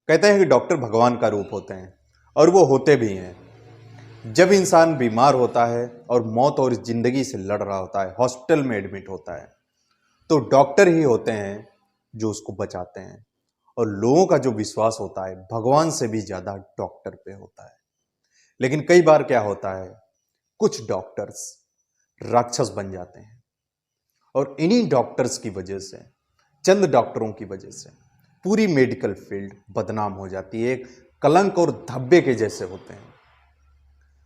कहते हैं कि डॉक्टर भगवान का रूप होते हैं और वो होते भी हैं। जब इंसान बीमार होता है और मौत और जिंदगी से लड़ रहा होता है, हॉस्पिटल में एडमिट होता है, तो डॉक्टर ही होते हैं जो उसको बचाते हैं। और लोगों का जो विश्वास होता है भगवान से भी ज्यादा डॉक्टर पे होता है। लेकिन कई बार क्या होता है, कुछ डॉक्टर्स राक्षस बन जाते हैं और इन्हीं डॉक्टर्स की वजह से, चंद डॉक्टरों की वजह से पूरी मेडिकल फील्ड बदनाम हो जाती है, एक कलंक और धब्बे के जैसे होते हैं।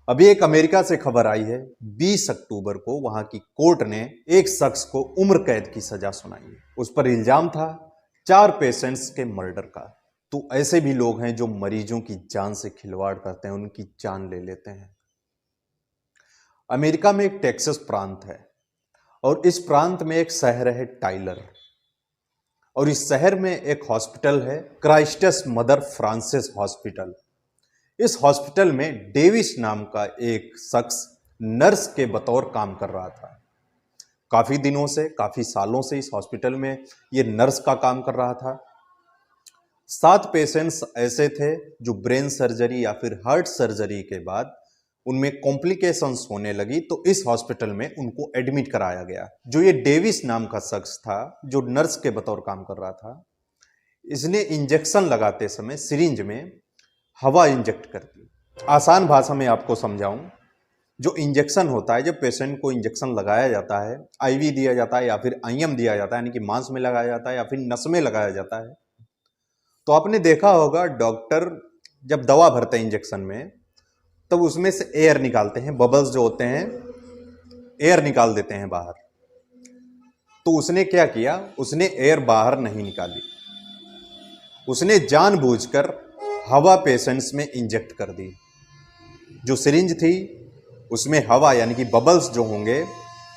अभी एक अमेरिका से खबर आई है, 20 अक्टूबर को वहां की कोर्ट ने एक शख्स को उम्र कैद की सजा सुनाई है। उस पर इल्जाम था 4 पेशेंट्स के मर्डर का। तो ऐसे भी लोग हैं जो मरीजों की जान से खिलवाड़ करते हैं, उनकी जान ले लेते हैं। अमेरिका में एक टेक्सास प्रांत है और इस प्रांत में एक शहर है टाइलर, और इस शहर में एक हॉस्पिटल है, क्राइस्टस मदर फ्रांसिस हॉस्पिटल। इस हॉस्पिटल में डेविस नाम का एक शख्स नर्स के बतौर काम कर रहा था। काफी दिनों से, काफी सालों से इस हॉस्पिटल में ये नर्स का काम कर रहा था। 7 पेशेंट्स ऐसे थे जो ब्रेन सर्जरी या फिर हार्ट सर्जरी के बाद उनमें कॉम्प्लिकेशंस होने लगी, तो इस हॉस्पिटल में उनको एडमिट कराया गया। जो ये डेविस नाम का शख्स था जो नर्स के बतौर काम कर रहा था, इसने इंजेक्शन लगाते समय सिरिंज में हवा इंजेक्ट कर दी। आसान भाषा में आपको समझाऊं, जो इंजेक्शन होता है, जब पेशेंट को इंजेक्शन लगाया जाता है, आईवी दिया जाता है या फिर आईएम दिया जाता है, यानी कि मांस में लगाया जाता है या फिर नस में लगाया जाता है, तो आपने देखा होगा डॉक्टर जब दवा भरते हैं इंजेक्शन में, तब उसमें से एयर निकालते हैं, बबल्स जो होते हैं एयर निकाल देते हैं बाहर। तो उसने क्या किया, उसने एयर बाहर नहीं निकाली, उसने जानबूझकर हवा पेशेंट्स में इंजेक्ट कर दी। जो सिरिंज थी उसमें हवा यानी कि बबल्स जो होंगे,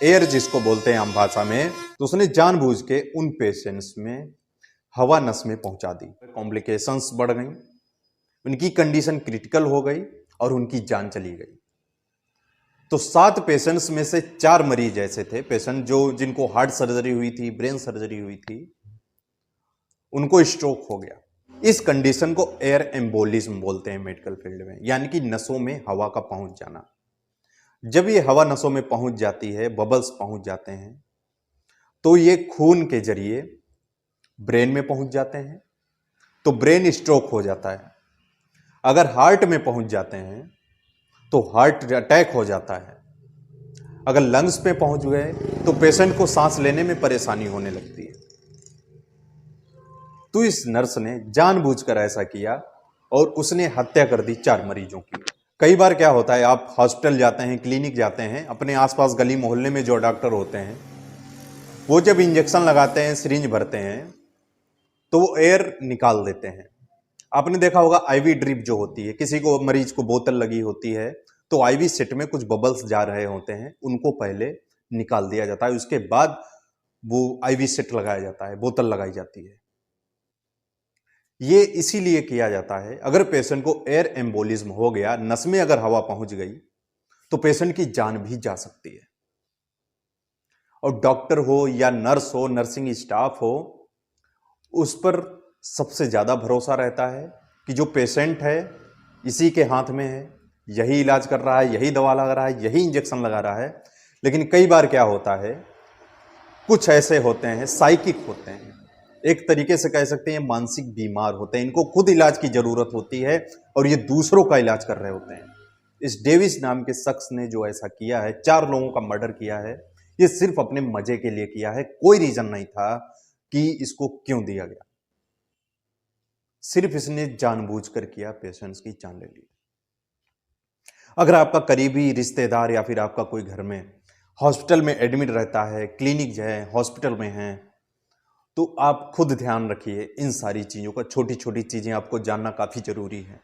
एयर जिसको बोलते हैं आम भाषा में, तो उसने जानबूझ के उन पेशेंट्स में हवा नस में पहुंचा दी। कॉम्प्लिकेशंस बढ़ गई, उनकी कंडीशन क्रिटिकल हो गई और उनकी जान चली गई। तो 7 पेशेंट्स में से 4 मरीज ऐसे थे, पेशेंट जो जिनको हार्ट सर्जरी हुई थी, ब्रेन सर्जरी हुई थी, उनको स्ट्रोक हो गया। इस कंडीशन को एयर एम्बोलिज्म बोलते हैं मेडिकल फील्ड में, यानी कि नसों में हवा का पहुंच जाना। जब ये हवा नसों में पहुंच जाती है, बबल्स पहुंच जाते हैं, तो ये खून के जरिए ब्रेन में पहुंच जाते हैं, तो ब्रेन स्ट्रोक हो जाता है। अगर हार्ट में पहुंच जाते हैं तो हार्ट अटैक हो जाता है। अगर लंग्स पे पहुंच गए तो पेशेंट को सांस लेने में परेशानी होने लगती है। तो इस नर्स ने जानबूझकर ऐसा किया और उसने हत्या कर दी 4 मरीजों की। कई बार क्या होता है, आप हॉस्पिटल जाते हैं, क्लिनिक जाते हैं, अपने आसपास गली मोहल्ले में जो डॉक्टर होते हैं वो जब इंजेक्शन लगाते हैं, सिरिंज भरते हैं, तो वो एयर निकाल देते हैं। आपने देखा होगा आईवी ड्रिप जो होती है, किसी को मरीज को बोतल लगी होती है तो आईवी सेट में कुछ बबल्स जा रहे होते हैं, उनको पहले निकाल दिया जाता है, उसके बाद वो आईवी सेट लगाया जाता है, बोतल लगाई जाती है। ये इसीलिए किया जाता है, अगर पेशेंट को एयर एम्बोलिज्म हो गया, नस में अगर हवा पहुंच गई तो पेशेंट की जान भी जा सकती है। और डॉक्टर हो या नर्स हो, नर्सिंग स्टाफ हो, उस पर सबसे ज्यादा भरोसा रहता है कि जो पेशेंट है इसी के हाथ में है, यही इलाज कर रहा है, यही दवा लगा रहा है, यही इंजेक्शन लगा रहा है। लेकिन कई बार क्या होता है, कुछ ऐसे होते हैं साइकिक होते हैं, एक तरीके से कह सकते हैं मानसिक बीमार होते हैं, इनको खुद इलाज की जरूरत होती है और ये दूसरों का इलाज कर रहे होते हैं। इस डेविस नाम के शख्स ने जो ऐसा किया है, 4 लोगों का मर्डर किया है, ये सिर्फ अपने मजे के लिए किया है, कोई रीजन नहीं था कि इसको क्यों दिया गया, सिर्फ इसने जानबूझकर किया, पेशेंट्स की जान ले ली। अगर आपका करीबी रिश्तेदार या फिर आपका कोई घर में हॉस्पिटल में एडमिट रहता है, क्लिनिक है, हॉस्पिटल में है, तो आप खुद ध्यान रखिए इन सारी चीज़ों का। छोटी छोटी चीज़ें आपको जानना काफ़ी ज़रूरी है।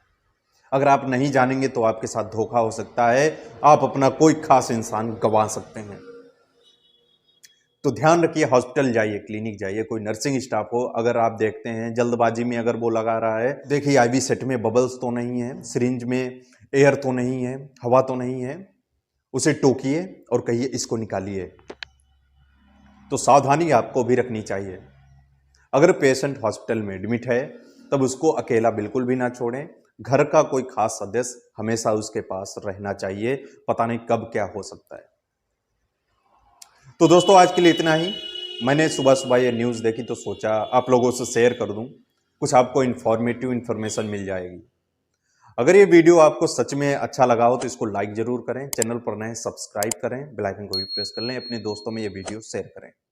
अगर आप नहीं जानेंगे तो आपके साथ धोखा हो सकता है, आप अपना कोई खास इंसान गंवा सकते हैं। तो ध्यान रखिए, हॉस्पिटल जाइए, क्लिनिक जाइए, कोई नर्सिंग स्टाफ हो, अगर आप देखते हैं जल्दबाजी में अगर वो लगा रहा है, देखिए आईवी सेट में बबल्स तो नहीं है, सिरिंज में एयर तो नहीं है, हवा तो नहीं है, उसे टोकिए और कहिए इसको निकालिए। तो सावधानी आपको भी रखनी चाहिए। अगर पेशेंट हॉस्पिटल में एडमिट है तब उसको अकेला बिल्कुल भी ना छोड़ें। घर का कोई खास सदस्य हमेशा उसके पास रहना चाहिए, पता नहीं कब क्या हो सकता है। तो दोस्तों आज के लिए इतना ही। मैंने सुबह सुबह ये न्यूज़ देखी तो सोचा आप लोगों से शेयर कर दूं, कुछ आपको इन्फॉर्मेटिव इन्फॉर्मेशन मिल जाएगी। अगर ये वीडियो आपको सच में अच्छा लगा हो तो इसको लाइक जरूर करें, चैनल पर नए सब्सक्राइब करें, बेल आइकन को भी प्रेस कर लें, अपने दोस्तों में ये वीडियो शेयर करें।